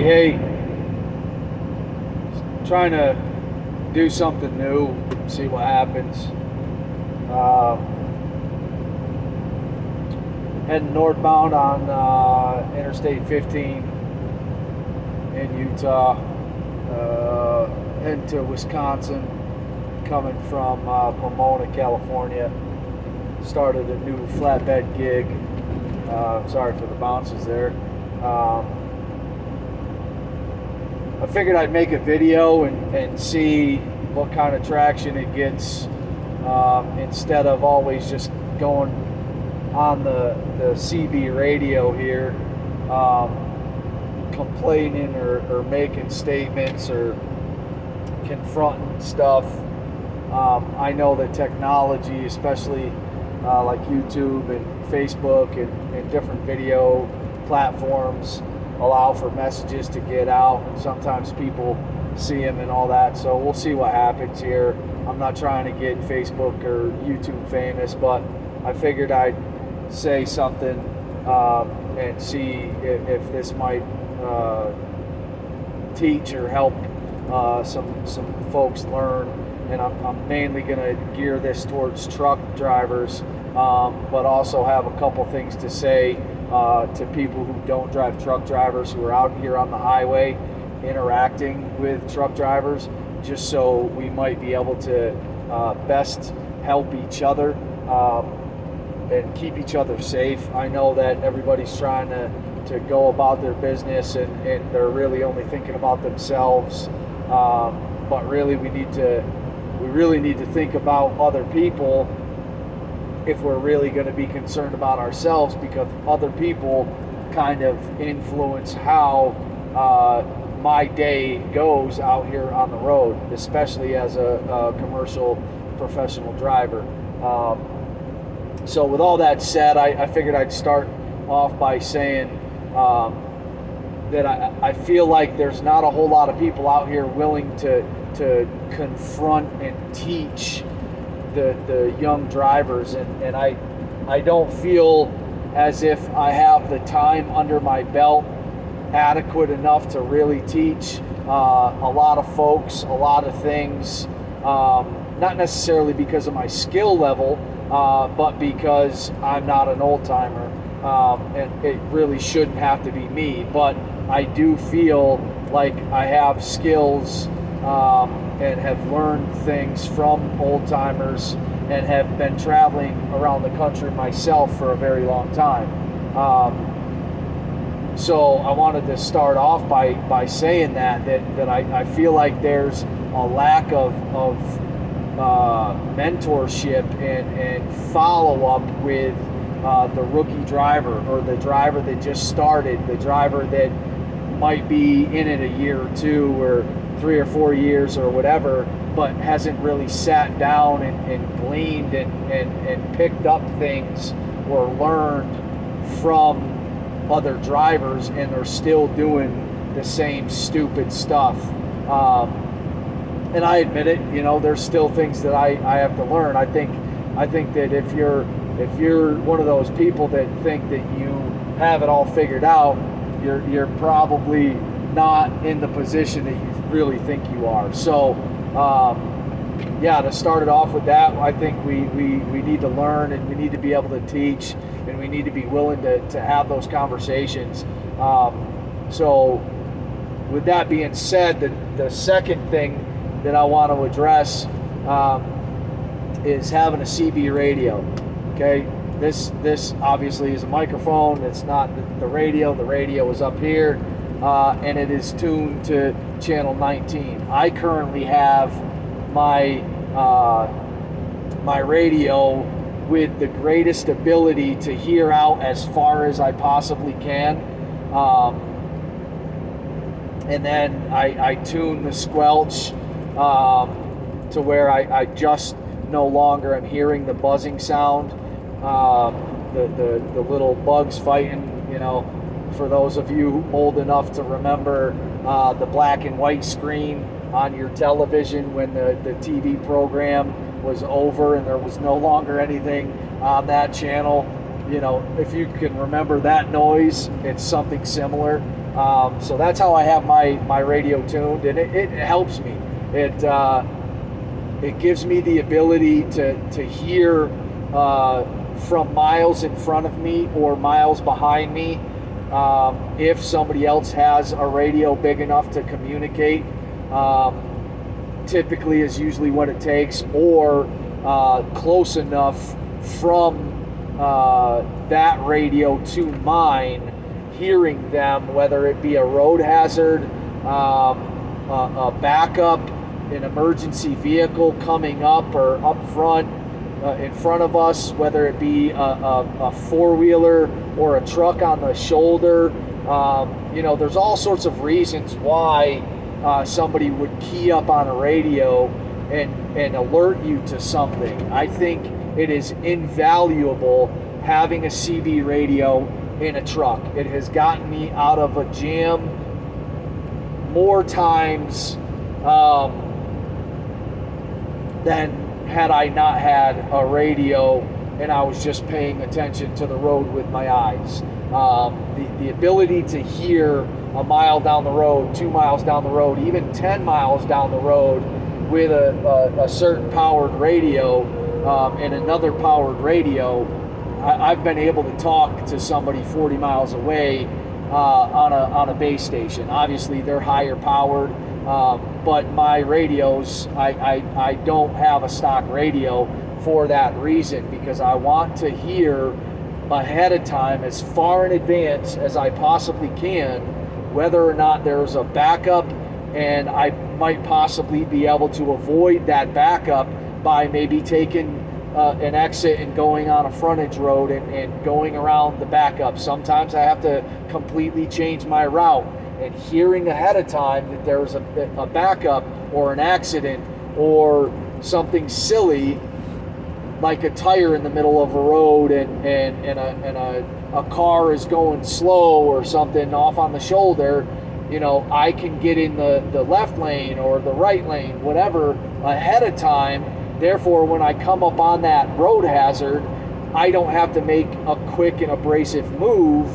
Hey, trying to do something new, see what happens. Heading northbound on Interstate 15 in Utah, heading to Wisconsin, coming from Pomona, California. Started a new flatbed gig. Sorry for the bounces there. I figured I'd make a video and see what kind of traction it gets, instead of always just going on the CB radio here, complaining or making statements or confronting stuff. I know that technology, especially like YouTube and Facebook and different video platforms, allow for messages to get out, and sometimes people see them and all that. So we'll see what happens here. I'm not trying to get Facebook or YouTube famous, but I figured I'd say something and see if this might teach or help some folks learn. And I'm mainly going to gear this towards truck drivers, but also have a couple things to say to people who don't drive, truck drivers who are out here on the highway interacting with truck drivers, just so we might be able to best help each other and keep each other safe. I know that everybody's trying to go about their business and they're really only thinking about themselves, but really we really need to think about other people if we're really going to be concerned about ourselves, because other people kind of influence how my day goes out here on the road, especially as a commercial professional driver. So with all that said, I figured I'd start off by saying that I feel like there's not a whole lot of people out here willing to confront and teach the young drivers, and I don't feel as if I have the time under my belt adequate enough to really teach a lot of folks a lot of things, not necessarily because of my skill level, but because I'm not an old timer, and it really shouldn't have to be me, but I do feel like I have skills and have learned things from old timers and have been traveling around the country myself for a very long time. So I wanted to start off by saying that I feel like there's a lack of mentorship and follow-up with the rookie driver, or the driver that just started, the driver that might be in it a year or two or 3 or 4 years or whatever, but hasn't really sat down and gleaned and picked up things or learned from other drivers, and are still doing the same stupid stuff. And I admit it, there's still things that I have to learn. I think that if you're one of those people that think that you have it all figured out, you're probably not in the position that you really think you are. So to start it off with that, I think we need to learn, and we need to be able to teach, and we need to be willing to have those conversations. So with that being said, the second thing that I want to address is having a CB radio. Okay, this obviously is a microphone. It's not the radio. The radio is up here, and it is tuned to channel 19. I currently have my radio with the greatest ability to hear out as far as I possibly can, and then I tune the squelch to where I just no longer am hearing the buzzing sound, the little bugs fighting. For those of you old enough to remember the black and white screen on your television when the TV program was over and there was no longer anything on that channel, if you can remember that noise, it's something similar. So that's how I have my radio tuned, and it helps me. It gives me the ability to hear from miles in front of me or miles behind me. If somebody else has a radio big enough to communicate, typically is usually what it takes, or close enough from that radio to mine, hearing them, whether it be a road hazard, a backup, an emergency vehicle coming up or up front, in front of us, whether it be a four-wheeler or a truck on the shoulder. There's all sorts of reasons why somebody would key up on a radio and alert you to something. I think it is invaluable having a CB radio in a truck. It has gotten me out of a jam more times than had I not had a radio and I was just paying attention to the road with my eyes. The ability to hear a mile down the road, 2 miles down the road, even 10 miles down the road with a certain powered radio and another powered radio. I've been able to talk to somebody 40 miles away on a base station. Obviously, they're higher powered, but my radios, I don't have a stock radio for that reason, because I want to hear ahead of time, as far in advance as I possibly can, whether or not there's a backup, and I might possibly be able to avoid that backup by maybe taking an exit and going on a frontage road and going around the backup. Sometimes I have to completely change my route, and hearing ahead of time that there's a backup or an accident or something silly like a tire in the middle of a road and a car is going slow or something off on the shoulder, I can get in the left lane or the right lane, whatever, ahead of time. Therefore, when I come up on that road hazard, I don't have to make a quick and abrasive move,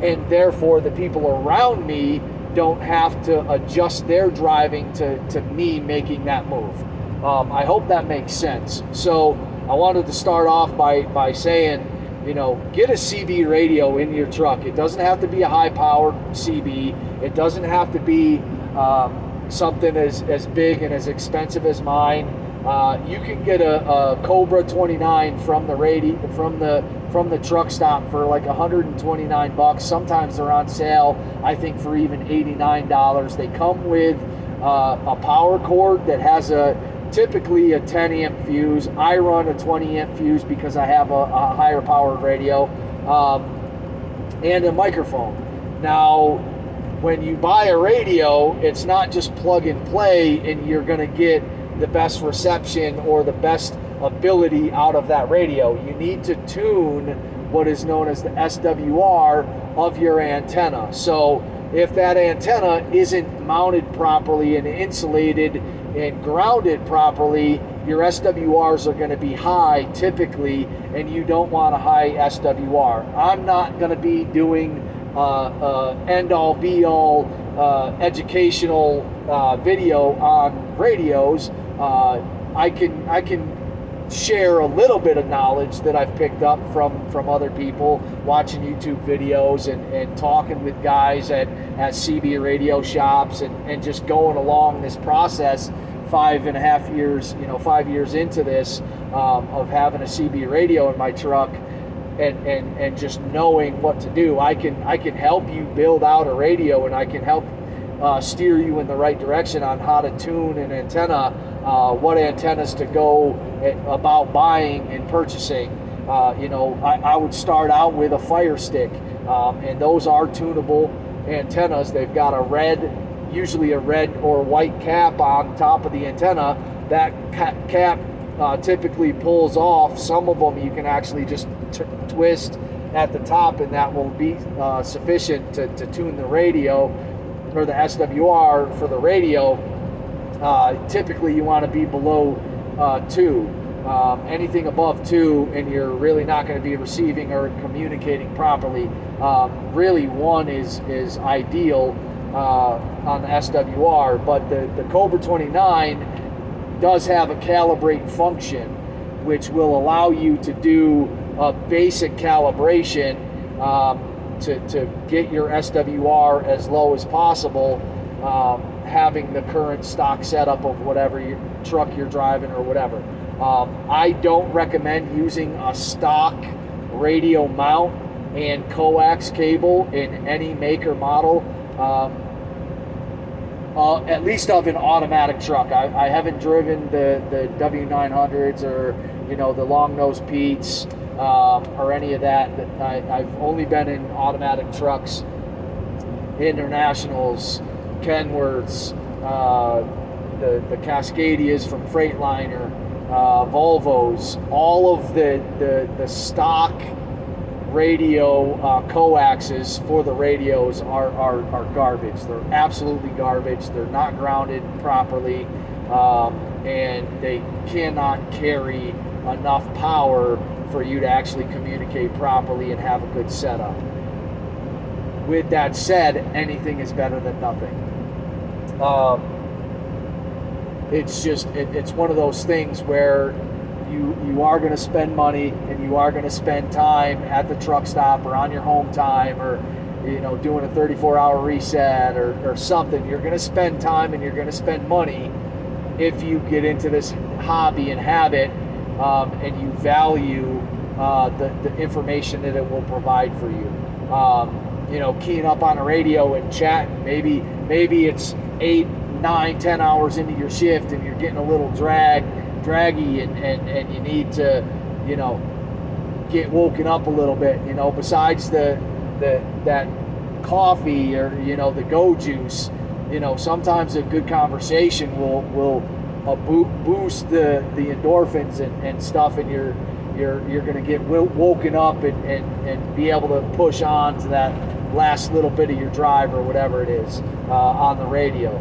and therefore the people around me don't have to adjust their driving to me making that move. I hope that makes sense. So I wanted to start off by saying, get a CB radio in your truck. It doesn't have to be a high-powered CB. It doesn't have to be something as big and as expensive as mine. You can get a Cobra 29 from the truck stop for like $129. Sometimes they're on sale, I think, for even $89. They come with a power cord that has typically a 10 amp fuse. I run a 20 amp fuse because I have a higher powered radio, and a microphone. Now, when you buy a radio, it's not just plug and play and you're going to get the best reception or the best ability out of that radio. You need to tune what is known as the SWR of your antenna. So if that antenna isn't mounted properly and insulated and grounded properly, your SWRs are going to be high typically, and you don't want a high SWR. I'm not going to be doing end-all be-all educational video on radios. I can share a little bit of knowledge that I've picked up from other people, watching YouTube videos and talking with guys at CB radio shops and just going along this process 5.5 years, 5 years into this, of having a CB radio in my truck and just knowing what to do. I can help you build out a radio, and I can help steer you in the right direction on how to tune an antenna, what antennas to go about buying and purchasing. I would start out with a Fire Stick, and those are tunable antennas. They've got usually a red or white cap on top of the antenna. That cap typically pulls off. Some of them you can actually just twist at the top, and that will be sufficient to tune the radio, or the SWR for the radio. Typically you want to be below 2. Anything above 2, and you're really not going to be receiving or communicating properly. Really, 1 is ideal on the SWR, but the Cobra 29 does have a calibrate function, which will allow you to do a basic calibration to get your SWR as low as possible, having the current stock setup of whatever truck you're driving or whatever. I don't recommend using a stock radio mount and coax cable in any make or model, at least of an automatic truck. I haven't driven the W900s or the long nose Pete's or any of that. I've only been in automatic trucks, Internationals, Kenworths, the Cascadias from Freightliner, Volvos. All of the stock radio coaxes for the radios are garbage. They're absolutely garbage. They're not grounded properly, and they cannot carry enough power for you to actually communicate properly and have a good setup. With that said, anything is better than nothing. It's one of those things where you are going to spend money and you are going to spend time at the truck stop or on your home time, or doing a 34-hour reset or something. You're going to spend time and you're going to spend money if you get into this hobby and habit, and you value the information that it will provide for you. Keying up on a radio and chatting, maybe it's 8, 9, 10 hours into your shift and you're getting a little draggy and you need to get woken up a little bit, besides that coffee or the go juice. Sometimes a good conversation will boost the endorphins and stuff, and you're going to get woken up and be able to push on to that last little bit of your drive or whatever it is on the radio.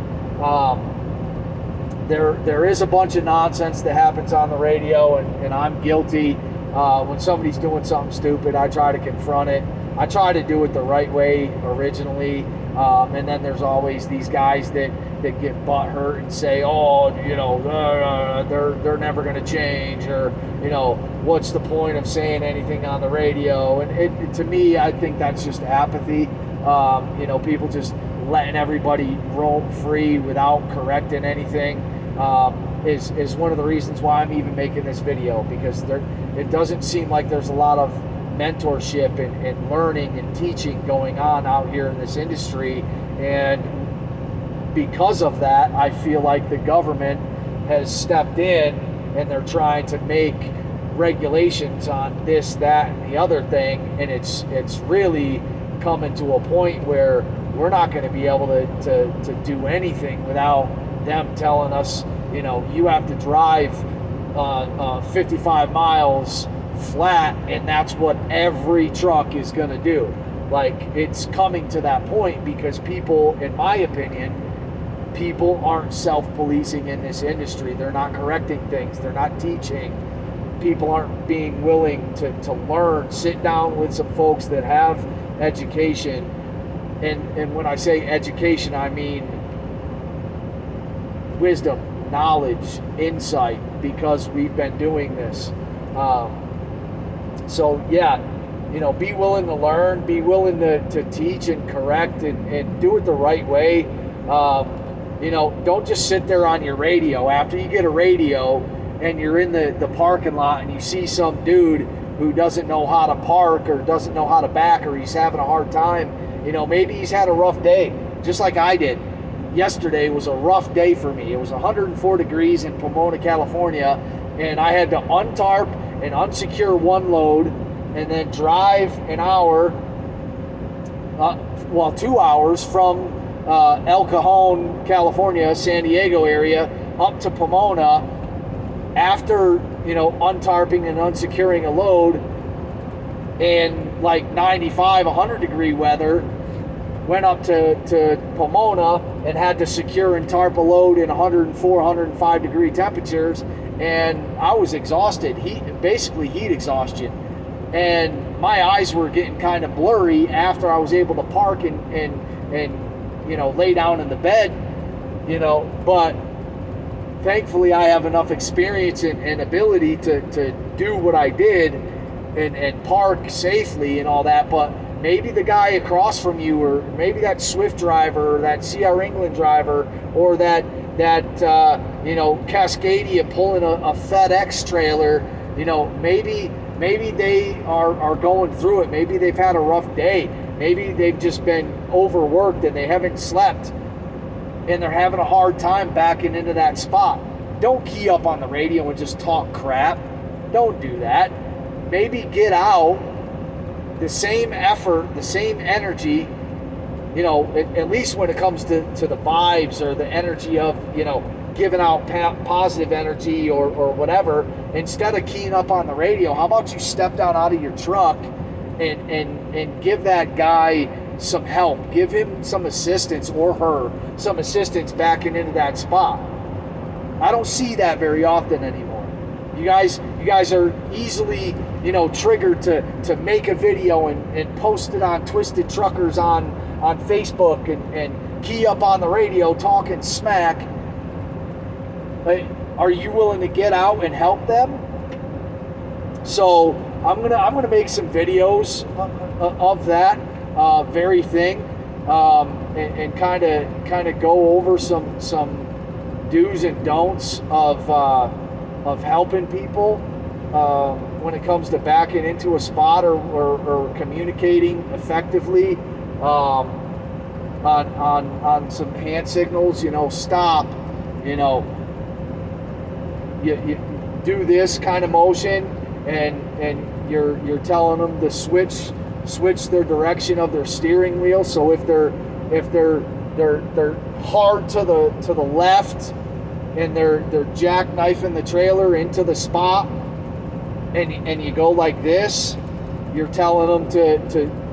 There is a bunch of nonsense that happens on the radio, and I'm guilty. When somebody's doing something stupid, I try to confront it. I try to do it the right way originally, and then there's always these guys that get butthurt and say, they're never going to change, or what's the point of saying anything on the radio? And to me, I think that's just apathy. People just letting everybody roam free without correcting anything is one of the reasons why I'm even making this video, because it doesn't seem like there's a lot of mentorship and learning and teaching going on out here in this industry. And because of that, I feel like the government has stepped in and they're trying to make regulations on this, that, and the other thing, and it's really coming to a point where we're not going to be able to do anything without them telling us, you have to drive 55 miles flat, and that's what every truck is going to do. Like, it's coming to that point because people, in my opinion, people aren't self-policing in this industry. They're not correcting things. They're not teaching. People aren't being willing to learn, sit down with some folks that have education. And when I say education, I mean wisdom, knowledge, insight, because we've been doing this. Be willing to learn, be willing to teach and correct and do it the right way. Don't just sit there on your radio. After you get a radio and you're in the parking lot and you see some dude who doesn't know how to park or doesn't know how to back, or he's having a hard time, maybe he's had a rough day, just like I did. Yesterday was a rough day for me. It was 104 degrees in Pomona, California, and I had to untarp and unsecure one load and then drive an hour, 2 hours from El Cajon, California, San Diego area, up to Pomona after, untarping and unsecuring a load in like 95, 100 degree weather. Went up to Pomona and had to secure and tarp a load in 104, 105 degree temperatures, and I was exhausted. Basically heat exhaustion, and my eyes were getting kind of blurry after I was able to park and lay down in the bed, but thankfully I have enough experience and ability to do what I did and park safely and all that. But maybe the guy across from you, or maybe that Swift driver, or that CR England driver, or that Cascadia pulling a FedEx trailer, maybe they are going through it. Maybe they've had a rough day. Maybe they've just been overworked and they haven't slept, and they're having a hard time backing into that spot. Don't key up on the radio and just talk crap. Don't do that. Maybe get out the same effort, the same energy, at least when it comes to the vibes or the energy of, giving out positive energy or whatever. Instead of keying up on the radio, how about you step down out of your truck and give that guy some help, give him some assistance, or her some assistance backing into that spot. I don't see that very often anymore. You guys are easily, triggered to make a video and post it on Twisted Truckers on Facebook and key up on the radio talking smack. Are you willing to get out and help them? So I'm gonna make some videos of that very thing, and kind of go over some do's and don'ts of helping people when it comes to backing into a spot or communicating effectively on some hand signals. Stop. You do this kind of motion, and you're telling them to switch their direction of their steering wheel. So if they're hard to the left, and they're jackknifing the trailer into the spot, and you go like this, you're telling them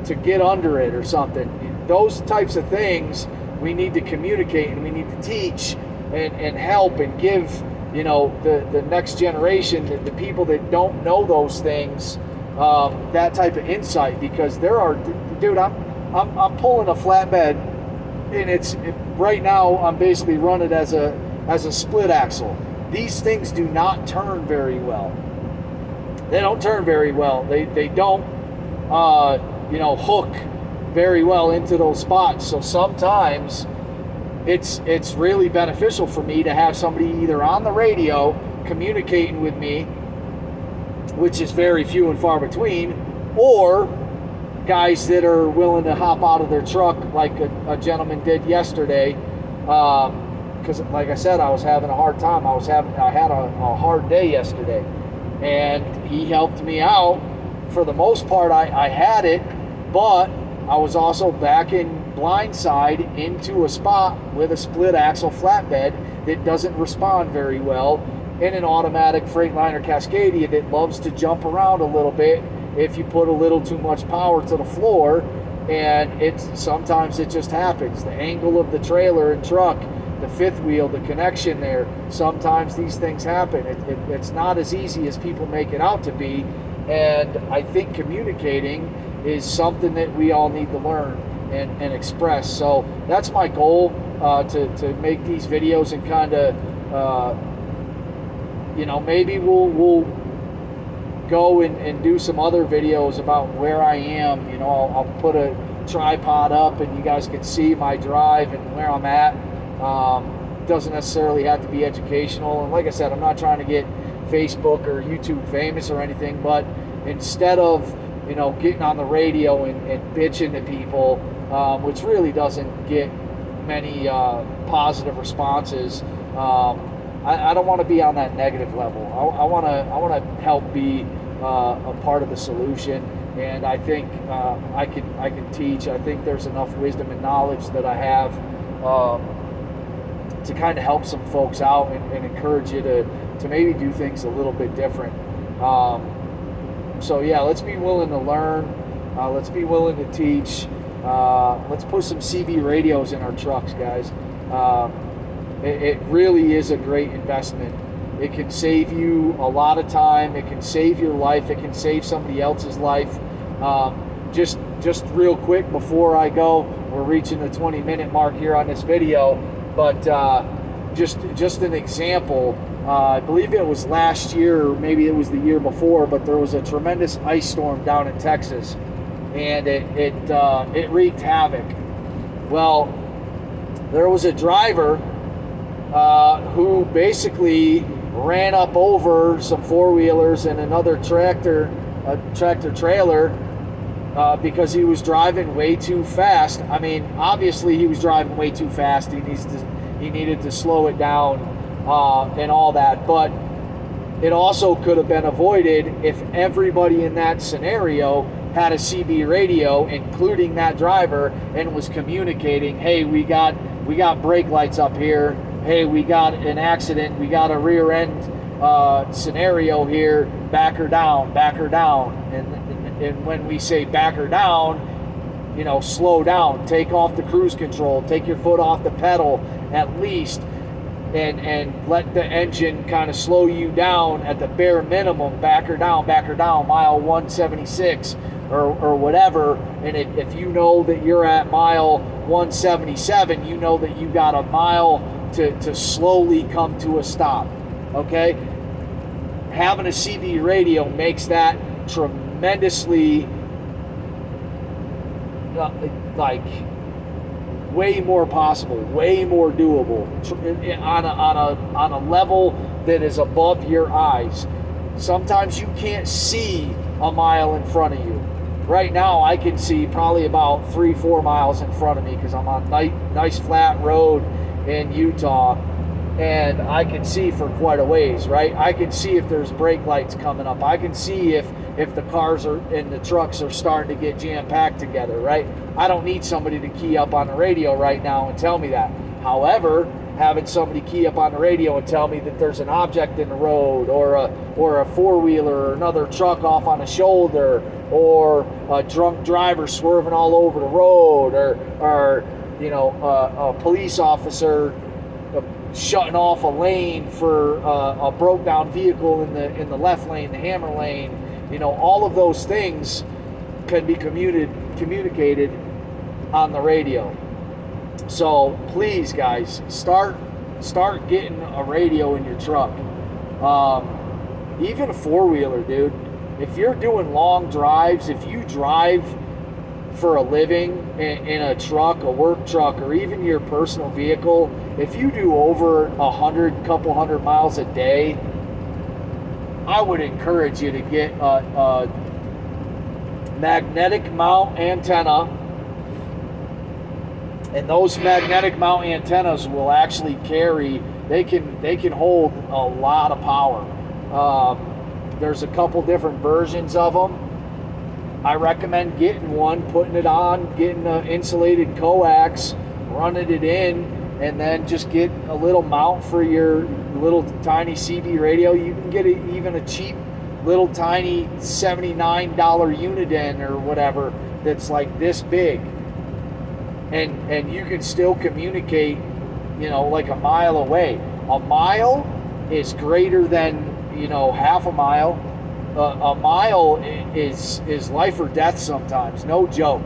to get under it or something. Those types of things we need to communicate, and we need to teach and help and give the next generation, the people that don't know those things, that type of insight. Because I'm pulling a flatbed, and right now I'm basically running as a split axle. These things do not turn very well. They don't turn very well. They don't hook very well into those spots. So sometimes it's really beneficial for me to have somebody either on the radio communicating with me, which is very few and far between, or guys that are willing to hop out of their truck like a gentleman did yesterday. Because like I said, I was having a hard time. I had a hard day yesterday, and he helped me out. For the most part, I had it, but I was also backing blindside into a spot with a split axle flatbed that doesn't respond very well, in an automatic Freightliner Cascadia that loves to jump around a little bit if you put a little too much power to the floor. And sometimes it just happens. The angle of the trailer and truck, the fifth wheel, the connection there, sometimes these things happen. It's not as easy as people make it out to be. And I think communicating is something that we all need to learn and express. So that's my goal, to make these videos and kind of, maybe we'll go and do some other videos about where I am. I'll put a tripod up and you guys can see my drive and where I'm at. Doesn't necessarily have to be educational. And like I said, I'm not trying to get Facebook or YouTube famous or anything, but instead of getting on the radio and bitching to people, which really doesn't get many positive responses, I don't want to be on that negative level. I want to help be a part of the solution, and I think I can teach. I think there's enough wisdom and knowledge that I have to kind of help some folks out and encourage you to maybe do things a little bit different. So yeah, let's be willing to learn. Let's be willing to teach. Let's put some CB radios in our trucks, guys. It really is a great investment It can save you a lot of time. It can save your life. It can save somebody else's life. Just real quick before I go, we're reaching the 20-minute mark here on this video, but just an example. I believe it was last year, or maybe it was the year before, but there was a tremendous ice storm down in Texas, and it wreaked havoc. Well, there was a driver who basically ran up over some four-wheelers and another tractor-trailer because he was driving way too fast. I mean, obviously he was driving way too fast. He needed to slow it down and all that. But it also could have been avoided if everybody in that scenario had a CB radio, including that driver, and was communicating, hey, we got brake lights up here. Hey, we got an accident. We got a rear end scenario here. Back her down, back her down. And when we say back her down, slow down, take off the cruise control, take your foot off the pedal at least, and let the engine kind of slow you down at the bare minimum. Back her down, mile 176 or whatever. And if you know that you're at mile 177, you know that you got a mile to slowly come to a stop. Okay? Having a CB radio makes that tremendously way more possible, way more doable on a level that is above your eyes. Sometimes you can't see a mile in front of you. Right now I can see probably about 3-4 miles in front of me because I'm on nice flat road in Utah, and I can see for quite a ways, right? I can see if there's brake lights coming up. I can see if the cars and the trucks are starting to get jam-packed together, right? I don't need somebody to key up on the radio right now and tell me that. However, having somebody key up on the radio and tell me that there's an object in the road, or a four-wheeler, or another truck off on a shoulder, or a drunk driver swerving all over the road, or a police officer shutting off a lane for a broke down vehicle in the left lane, the hammer lane. All of those things can be communicated on the radio. So please, guys, start getting a radio in your truck. Even a four-wheeler, dude. If you're doing long drives, if you drive for a living in a truck, a work truck, or even your personal vehicle, if you do over couple hundred miles a day, I would encourage you to get a magnetic mount antenna, and those magnetic mount antennas will actually they can hold a lot of power. There's a couple different versions of them. I recommend getting one, putting it on, getting an insulated coax, running it in, and then just get a little mount for your little tiny CB radio. You can get even a cheap little tiny $79 Uniden or whatever that's like this big, and you can still communicate, like a mile away. A mile is greater than half a mile. A mile is life or death sometimes, no joke.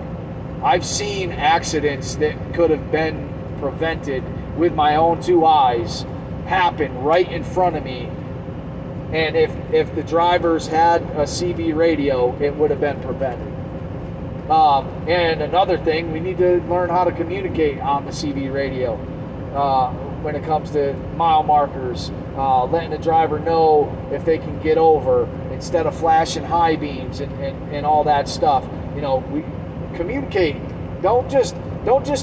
I've seen accidents that could have been prevented with my own two eyes happen right in front of me, and if the drivers had a CB radio, it would have been prevented. And another thing, we need to learn how to communicate on the CB radio when it comes to mile markers, letting the driver know if they can get over instead of flashing high beams and all that stuff. We communicate. Don't just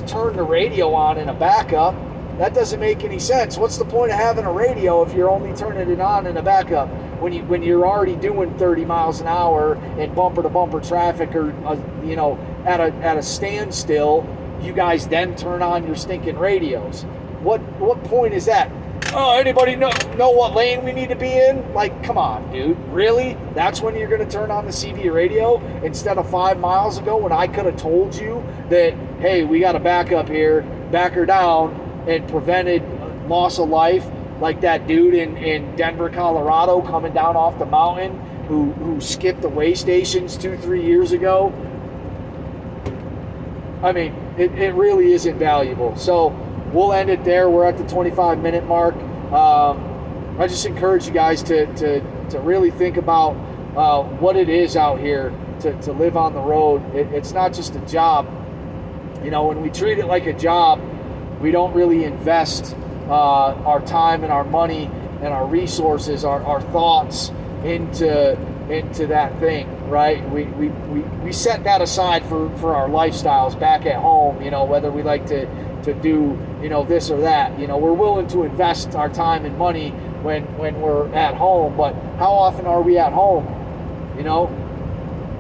turn the radio on in a backup. That doesn't make any sense. What's the point of having a radio if you're only turning it on in a backup when you're already doing 30 miles an hour in bumper to bumper traffic, or at a standstill? You guys then turn on your stinking radios. What point is that? Oh, anybody know what lane we need to be in? Like, come on, dude. Really? That's when you're going to turn on the CB radio instead of 5 miles ago when I could have told you that, hey, we got to back up here, back her down, and prevented loss of life. like that dude in Denver, Colorado, coming down off the mountain who skipped the way stations 2-3 years ago. I mean, it really is invaluable. So we'll end it there. We're at the 25-minute mark. I just encourage you guys to really think about what it is out here to live on the road. It's not just a job. When we treat it like a job, we don't really invest our time and our money and our resources, our thoughts into that thing, right? We set that aside for our lifestyles back at home, whether we like to do, this or that. We're willing to invest our time and money when we're at home, but how often are we at home?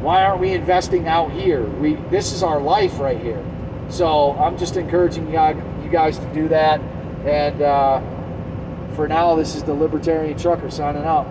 Why aren't we investing out here? This is our life right here. So I'm just encouraging you guys to do that. And for now, this is the Libertarian Trucker signing out.